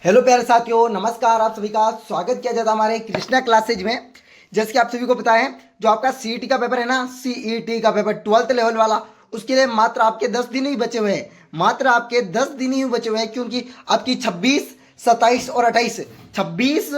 Hello प्यारे साथियों, नमस्कार। आप सभी का स्वागत किया जाता है हमारे कृष्णा क्लासेज में। जैसे कि आप सभी को पता है, जो आपका सीईटी का पेपर है ना, सीईटी का पेपर 12th लेवल वाला, उसके लिए मात्र आपके 10 दिन ही बचे हुए हैं। मात्र आपके 10 दिन ही बचे हुए हैं, क्योंकि आपकी 26, 27 और 28, 26,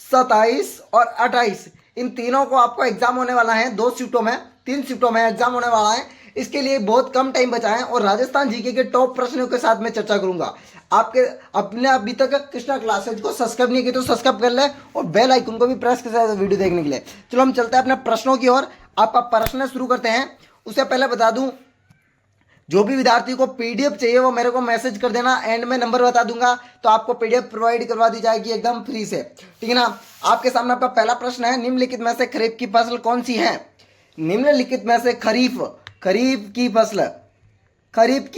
27 और 28 इन तीनों को आपको एग्जाम होने वाला है। 2 शिफ्टों में, 3 शिफ्टों में एग्जाम होने वाला है। इसके लिए बहुत कम टाइम बचा है और राजस्थान जीके के टॉप प्रश्नों के साथ मैं चर्चा करूंगा। आपके अपने अभी तक कृष्णा क्लासेज को सब्सक्राइब नहीं किया तो सब्सक्राइब कर ले और बेल आइकन को भी प्रेस कर सकते वीडियो देखने के लिए। चलो हम चलते हैं अपने प्रश्नों की ओर। आपका प्रश्न शुरू करते हैं। उससे पहले बता दूं, जो भी विद्यार्थी को पीडीएफ चाहिए वो मेरे को मैसेज कर देना, एंड में नंबर बता दूंगा तो आपको पीडीएफ प्रोवाइड करवा दी जाएगी एकदम फ्री से, ठीक है ना। आपके सामने आपका पहला प्रश्न है, निम्नलिखित में से खरीफ की फसल कौन सी है? निम्नलिखित में से खरीफ खरीफ की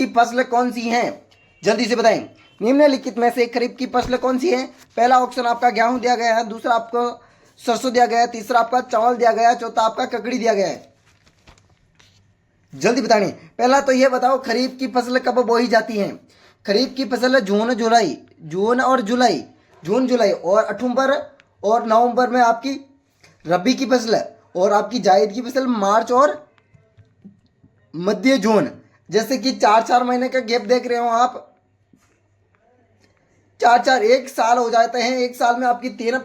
फसल कौन सी है? जल्दी से बताएं। निम्नलिखित में से खरीफ की फसल कौन सी है? पहला ऑप्शन आपका गेहूं दिया गया है, दूसरा आपको सरसों दिया गया है, तीसरा आपका चावल दिया गया है, चौथा आपका ककड़ी दिया गया है। जल्दी बतानी। पहला तो ये बताओ, खरीफ की फसल कब बोई जाती है? खरीफ की फसल जून जुलाई और अक्टूबर और नवंबर में आपकी रबी की फसल है, और आपकी जायद की फसल मार्च और मध्य जून। जैसे कि 4-4 महीने का गैप देख रहे हो आप, 4-4 एक साल हो जाते हैं। एक साल में आपकी 3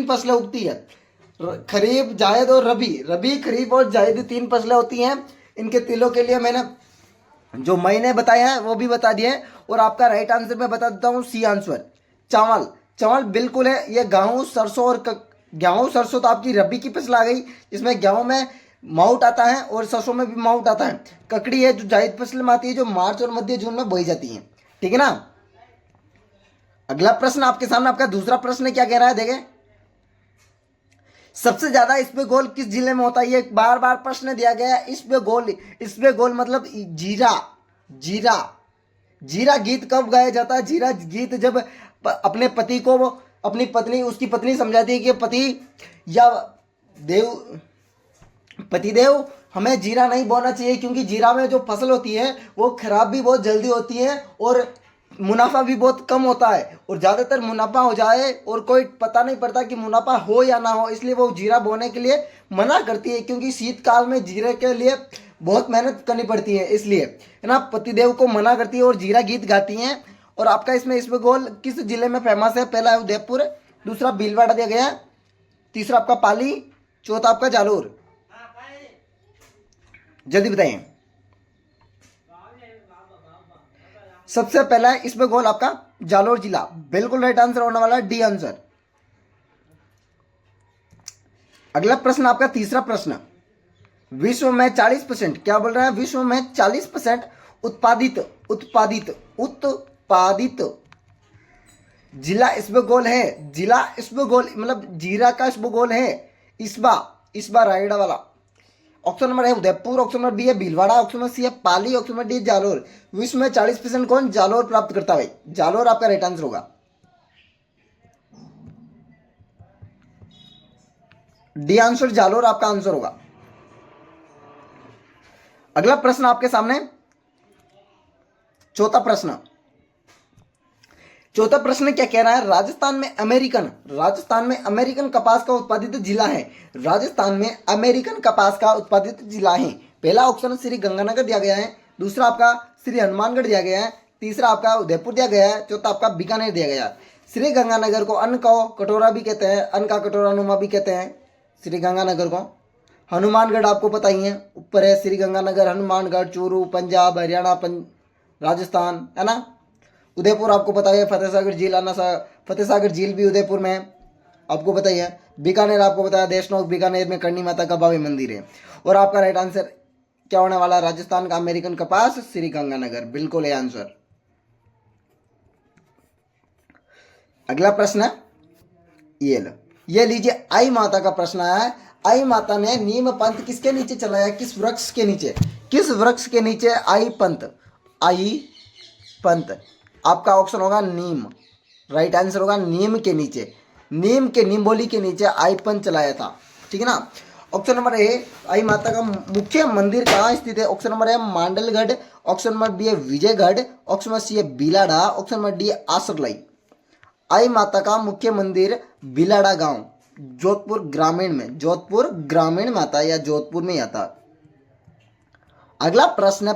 फसलें उगती है, खरीफ, जायद और रबी, खरीफ और जायद 3 फसलें होती हैं। इनके तिलों के लिए मैंने जो महीने बताए हैं वो भी बता दिए हैं। और आपका राइट आंसर मैं बता देता हूँ, सी आंसर चावल बिल्कुल है। ये गेहूँ, सरसों तो आपकी रबी की फसल आ गई, जिसमें गेहूँ में माउट आता है और सरसों में भी माउट आता है। ककड़ी है जो जायद फसल में आती है, जो मार्च और मध्य जून में बोई जाती है, ठीक है ना। अगला प्रश्न आपके सामने, आपका दूसरा प्रश्न क्या कह रहा है, देखें। सबसे ज्यादा इसमें गोल किस जिले में होता है? ये बार बार प्रश्न दिया गया है। इसमें गोल मतलब जीरा गीत कब गाया जाता है? जीरा गीत जब अपने पति को अपनी पत्नी, उसकी पत्नी समझाती है कि पतिदेव हमें जीरा नहीं बोना चाहिए, क्योंकि जीरा में जो फसल होती है वो खराब भी बहुत जल्दी होती है और मुनाफा भी बहुत कम होता है। और ज़्यादातर मुनाफा हो जाए और कोई पता नहीं पड़ता कि मुनाफा हो या ना हो, इसलिए वो जीरा बोने के लिए मना करती है, क्योंकि शीतकाल में जीरे के लिए बहुत मेहनत करनी पड़ती है, इसलिए है ना, पतिदेव को मना करती है और जीरा गीत गाती हैं। और आपका इसमें गोल किस जिले में फेमस है? पहला है उदयपुर, दूसरा भीलवाड़ा दिया गया, तीसरा आपका पाली, चौथा आपका जालोर। जल्दी बताइए। सबसे पहला है इसमें गोल आपका जालोर जिला, बिल्कुल राइट आंसर होने वाला है डी आंसर। अगला प्रश्न आपका तीसरा प्रश्न, विश्व में 40%, क्या बोल रहा है? विश्व में 40% उत्पादित जिला इसबगोल है। जिला इसबगोल मतलब जीरा का इसबगोल है इस्बा रायगढ़ वाला। ऑप्शन नंबर है उदयपुर, ऑप्शन नंबर बी है भीलवाड़ा, ऑप्शन नंबर सी है पाली, ऑप्शन नंबर डी है जालोर। विश्व में 40% कौन? जालोर प्राप्त करता है। जालोर आपका राइट आंसर होगा, डी आंसर जालोर आपका आंसर होगा। अगला प्रश्न आपके सामने, चौथा प्रश्न क्या कह रहा है? राजस्थान में अमेरिकन कपास का उत्पादित जिला है। राजस्थान में अमेरिकन कपास का उत्पादित जिला है। पहला ऑप्शन श्री गंगानगर दिया गया है, दूसरा आपका श्री हनुमानगढ़ दिया गया है, तीसरा आपका उदयपुर दिया गया है, चौथा आपका बीकानेर दिया गया है। श्री गंगानगर को अन्न का कटोरा भी कहते हैं, अन्न का कटोरा नुमा भी कहते हैं श्री गंगानगर को। हनुमानगढ़ आपको पता ही है, ऊपर है श्री गंगानगर, हनुमानगढ़, चूरू, पंजाब, हरियाणा, राजस्थान, है ना। उदयपुर आपको पता है, फतेह सागर झील भी उदयपुर में है, आपको पता ही है। बीकानेर आपको पता है, देशनोक बीकानेर में करणी माता का भव्य मंदिर है। और आपका राइट आंसर क्या होने वाला है? राजस्थान का अमेरिकन कपास श्री गंगानगर, बिल्कुल है आंसर। अगला प्रश्न ये लीजिए, आई माता का प्रश्न आया है। आई माता ने नीम पंथ किसके नीचे चलाया? किस वृक्ष के नीचे आई पंथ? आपका ऑप्शन होगा नीम, राइट आंसर होगा नीम के नीचे, नीमबोली के नीचे आई पंथ चलाया था, ठीक है ना। ऑप्शन नंबर ए, आई माता का मुख्य मंदिर कहाँ स्थित है? Option number A Mandalgarh, option number B है विजयगढ़, ऑप्शन नंबर सी है बिलाडा, ऑप्शन नंबर डी है आसरलाई। आई माता का मुख्य मंदिर बिलाड़ा गांव, जोधपुर ग्रामीण में, जोधपुर ग्रामीण में आता है या जोधपुर में ही आता है। अगला प्रश्न,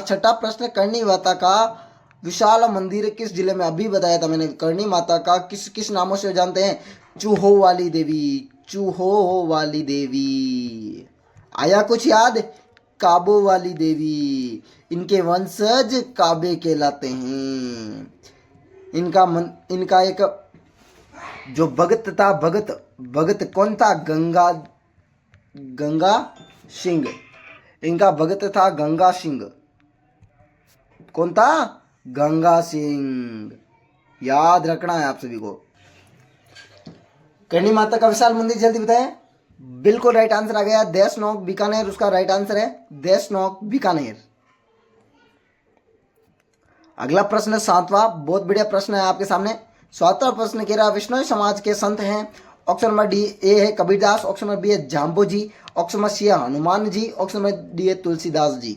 छठा प्रश्न, करणी माता का विशाल मंदिर किस जिले में? अभी बताया था मैंने, करणी माता का किस किस नामों से जानते हैं? चूहो वाली देवी, चूहो वाली देवी। आया कुछ याद? काबो वाली देवी। इनके वंशज काबे कहलाते हैं। इनका एक जो भगत था, भगत कौन था? गंगा सिंह। इनका भगत था गंगा सिंह। कौन था? गंगा सिंह। याद रखना है आप सभी को। करणी माता का विशाल मंदिर जल्दी बताएं। बिल्कुल राइट आंसर आ गया, देशनोक बीकानेर उसका राइट आंसर है, देशनोक बीकानेर। अगला प्रश्न सातवां, बहुत बढ़िया प्रश्न है आपके सामने। सातवां प्रश्न कह रहा विष्णु समाज के संत हैं। ऑप्शन नंबर डी ए है कबीरदास, ऑप्शन नंबर बी है जाम्बो जी, ऑप्शन नंबर सी है Hanuman ji, option number D है तुलसीदास जी।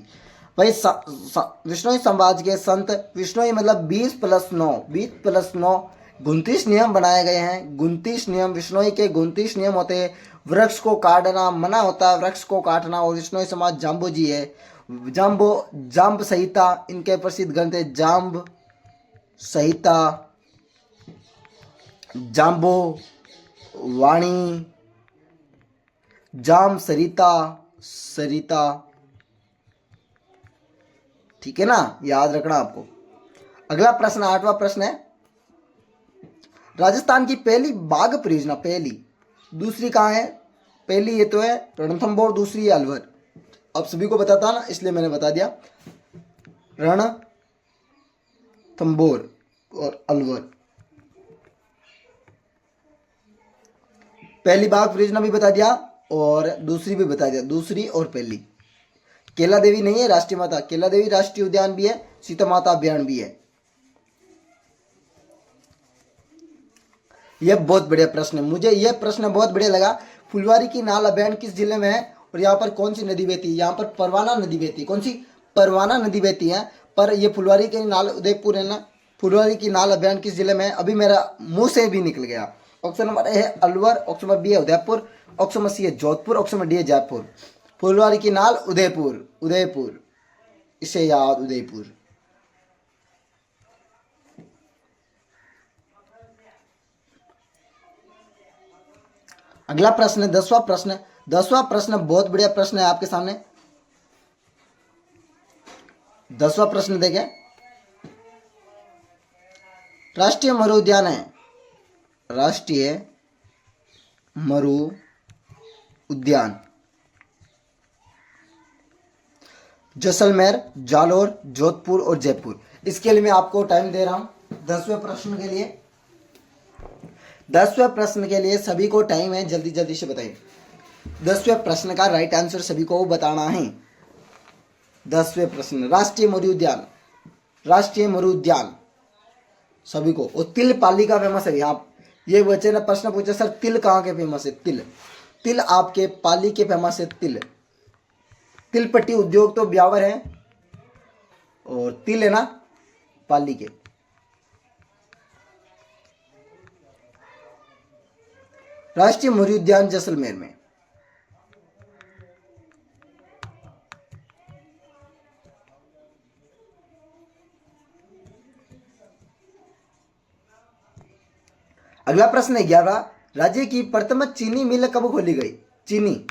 भाई विष्णु समाज के संत, विष्णु मतलब 20+9, 20+9 29 नियम बनाए गए हैं। 29 नियम, विष्णु के 29 नियम होते हैं। वृक्ष को काटना मना होता है, वृक्ष को काटना। और विष्णु समाज जाम्बो जी है, जाम्ब संहिता इनके प्रसिद्ध ग्रंथ है, जाम्ब संहिता, जाम्बो वाणी, जाम सरिता। ठीक है ना, याद रखना आपको। अगला प्रश्न, आठवां प्रश्न है, राजस्थान की पहली बाघ परियोजना, पहली, दूसरी कहाँ है? पहली ये तो है रणथंभौर, दूसरी है अलवर। अब सभी को बताता ना, इसलिए मैंने बता दिया, रणथंभौर और अलवर। पहली बाघ परियोजना भी बता दिया और दूसरी भी बता दिया, दूसरी और पहली। केला देवी नहीं है राष्ट्रीय माता, केला देवी राष्ट्रीय उद्यान भी है, सीता माता अभ्यारण्य भी है। यह बहुत बढ़िया प्रश्न है, मुझे यह प्रश्न बहुत बढ़िया लगा। फुलवारी की नाल अभ्यारण्य किस जिले में है और यहाँ पर कौन सी नदी बहती है? यहाँ पर परवाना नदी बहती है। कौन सी? परवाना नदी बहती है। पर यह फुलवारी की नाल उदयपुर है ना, फुलवारी की नाल अभ्यारण्य किस जिले में है? अभी मेरा मुंह से भी निकल गया। ऑप्शन नंबर ए है अलवर, ऑप्शन नंबर बी है उदयपुर, ऑप्शन नंबर सी है जोधपुर, ऑप्शन नंबर डी है जयपुर। फुलवारी की नाल उदयपुर, उदयपुर, इसे याद, उदयपुर। अगला प्रश्न, 10वां प्रश्न। 10वां प्रश्न बहुत बढ़िया प्रश्न है आपके सामने। 10वां प्रश्न देखें, राष्ट्रीय मरु उद्यान है, राष्ट्रीय मरु उद्यान जैसलमेर, जालोर, जोधपुर और जयपुर। इसके लिए मैं आपको टाइम दे रहा हूं 10वें प्रश्न के लिए। 10वें प्रश्न के लिए सभी को टाइम है, जल्दी जल्दी से बताइए। 10वें प्रश्न का राइट आंसर सभी को बताना है। 10वें प्रश्न, राष्ट्रीय मरु उद्यान, राष्ट्रीय मरु उद्यान सभी को। और तिल पाली का फेमस है। यहाँ ये बच्चे ने प्रश्न पूछा, सर तिल कहाँ के फेमस है? तिल, तिल आपके पाली के फेमस है। तिल, तिलपट्टी उद्योग तो ब्यावर है और तिल है ना पाली के। राष्ट्रीय मरु उद्यान जैसलमेर में। अगला प्रश्न है 11, राज्य की प्रथम चीनी मिल कब खोली गई? चीनी,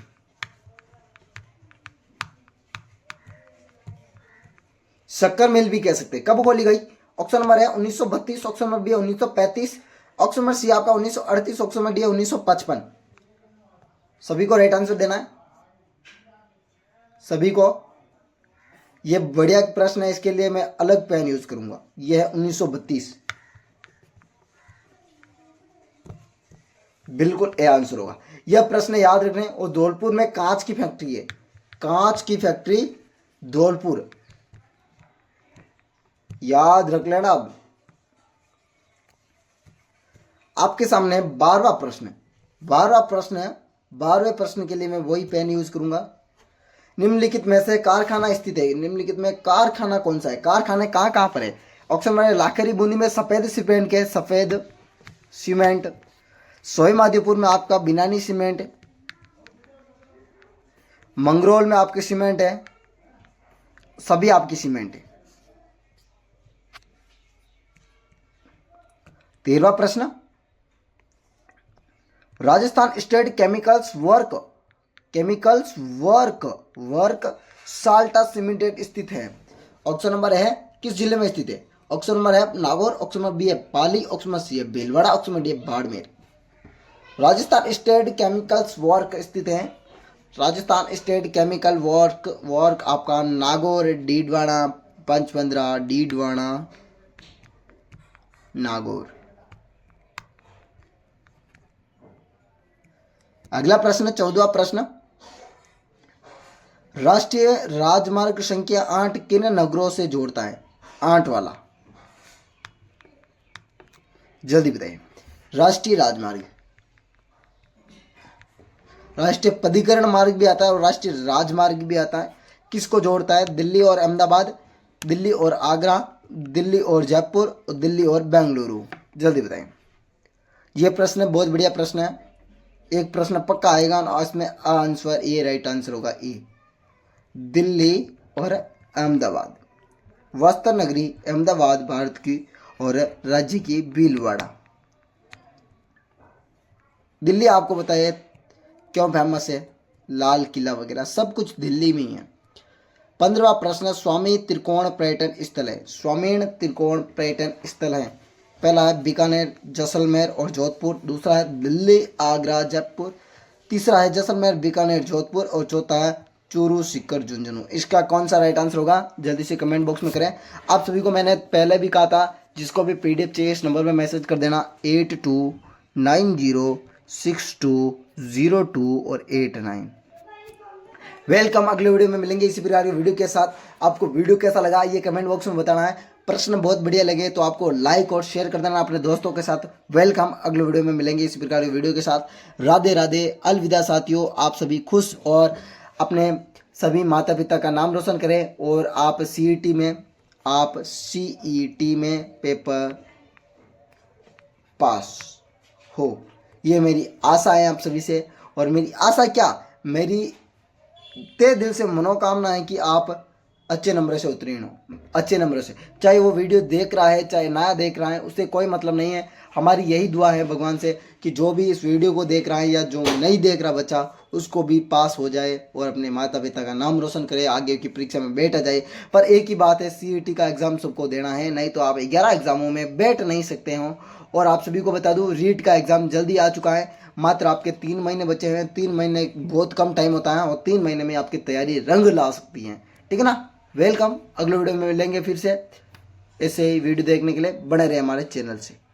शक्कर मिल भी कह सकते हैं, कब खोली गई? ऑप्शन नंबर है 1932, option number B 1935, option number C आपका 1938, ऑप्शन नंबर डी 1955। सभी को राइट आंसर देना है, सभी को। यह बढ़िया प्रश्न है, इसके लिए मैं अलग पेन यूज करूंगा। यह है 1932, बिल्कुल ए आंसर होगा। यह प्रश्न याद रखने। और धौलपुर में कांच की फैक्ट्री है, कांच की फैक्ट्री धौलपुर, याद रख लेना। अब आपके सामने 12वां प्रश्न, 12वां प्रश्न है। 12वें प्रश्न के लिए मैं वही पेन यूज करूंगा। निम्नलिखित में से कारखाना स्थित है, निम्नलिखित में कारखाना कौन सा है? कारखाने कहाँ कहाँ पर है? ऑप्शन नंबर लाखेरी बूंदी में, सफेद सीमेंट के, सफेद सीमेंट। सोई माधोपुर में आपका बिनानी सीमेंट है। मंगरोल में आपकी सीमेंट है। सभी आपकी सीमेंट है। 13वां प्रश्न, राजस्थान स्टेट वर्क साल्टा सीमेंटेड स्थित है। ऑप्शन नंबर है किस जिले में स्थित है? ऑप्शन नंबर है नागौर, ऑप्शन नंबर बी है पाली, ऑप्शन नंबर सी है भीलवाड़ा, ऑप्शन नंबर डी है Barmer. Rajasthan state chemicals work स्थित है। राजस्थान स्टेट केमिकल वर्क आपका नागौर, डीडवाड़ा, पंचमंद्रा, डीडवाड़ा, नागौर। अगला प्रश्न 14वां प्रश्न, राष्ट्रीय राजमार्ग संख्या 8 किन नगरों से जोड़ता है? 8 वाला जल्दी बताइए। राष्ट्रीय राजमार्ग, राष्ट्रीय पदीकरण मार्ग भी आता है और राष्ट्रीय राजमार्ग भी आता है। किसको जोड़ता है? दिल्ली और अहमदाबाद, दिल्ली और आगरा, दिल्ली और जयपुर और दिल्ली और बेंगलुरु। जल्दी बताएं। यह प्रश्न बहुत बढ़िया प्रश्न है। एक प्रश्न पक्का आएगा और इसमें आंसर ए राइट आंसर होगा ए, दिल्ली और अहमदाबाद। वस्त्र नगरी अहमदाबाद भारत की और राज्य की भीलवाड़ा। दिल्ली आपको बताइए क्यों फेमस है, लाल किला वगैरह सब कुछ दिल्ली में ही है। 15वां प्रश्न, स्वामी त्रिकोण पर्यटन स्थल है। स्वामी त्रिकोण पर्यटन स्थल है। पहला है बीकानेर, जैसलमेर और जोधपुर। दूसरा है दिल्ली, आगरा, जयपुर। तीसरा है जैसलमेर, बीकानेर, जोधपुर और चौथा है चूरू, सीकर, झुंझुनू। इसका कौन सा राइट आंसर होगा जल्दी से कमेंट बॉक्स में करें। आप सभी को मैंने पहले भी कहा था, जिसको भी पीडीएफ चाहिए इस नंबर पर मैसेज कर देना 82906202 और 89। वेलकम। अगले वीडियो में मिलेंगे इसी प्रकार की वीडियो के साथ। आपको वीडियो कैसा लगा ये कमेंट बॉक्स में बताना है। प्रश्न बहुत बढ़िया लगे तो आपको लाइक और शेयर कर देना अपने दोस्तों के साथ। वेलकम। अगले वीडियो में मिलेंगे इसी प्रकार की वीडियो के साथ। राधे राधे, अलविदा साथियों। आप सभी खुश और अपने सभी माता पिता का नाम रोशन करें और आप सीईटी में पेपर पास हो, ये मेरी आशा है आप सभी से। और मेरी आशा क्या, मेरी तहे दिल से मनोकामना है कि आप अच्छे नंबर से उत्तीर्ण हो, अच्छे नंबर से। चाहे वो वीडियो देख रहा है चाहे नया देख रहा है, उससे कोई मतलब नहीं है। हमारी यही दुआ है भगवान से कि जो भी इस वीडियो को देख रहा है या जो नहीं देख रहा बच्चा, उसको भी पास हो जाए और अपने माता पिता का नाम रोशन करे, आगे की परीक्षा में बैठ जाए। पर एक ही बात है, सीईटी का एग्ज़ाम सबको देना है, नहीं तो आप 11 एग्जामों में बैठ नहीं सकते हो। और आप सभी को बता दूं, रीट का एग्ज़ाम जल्दी आ चुका है। मात्र आपके 3 महीने बचे हैं। 3 महीने बहुत कम टाइम होता है और 3 महीने में आपकी तैयारी रंग ला सकती है। ठीक है ना। वेलकम। अगले वीडियो में मिलेंगे फिर से। ऐसे ही वीडियो देखने के लिए बने रहे हमारे चैनल से।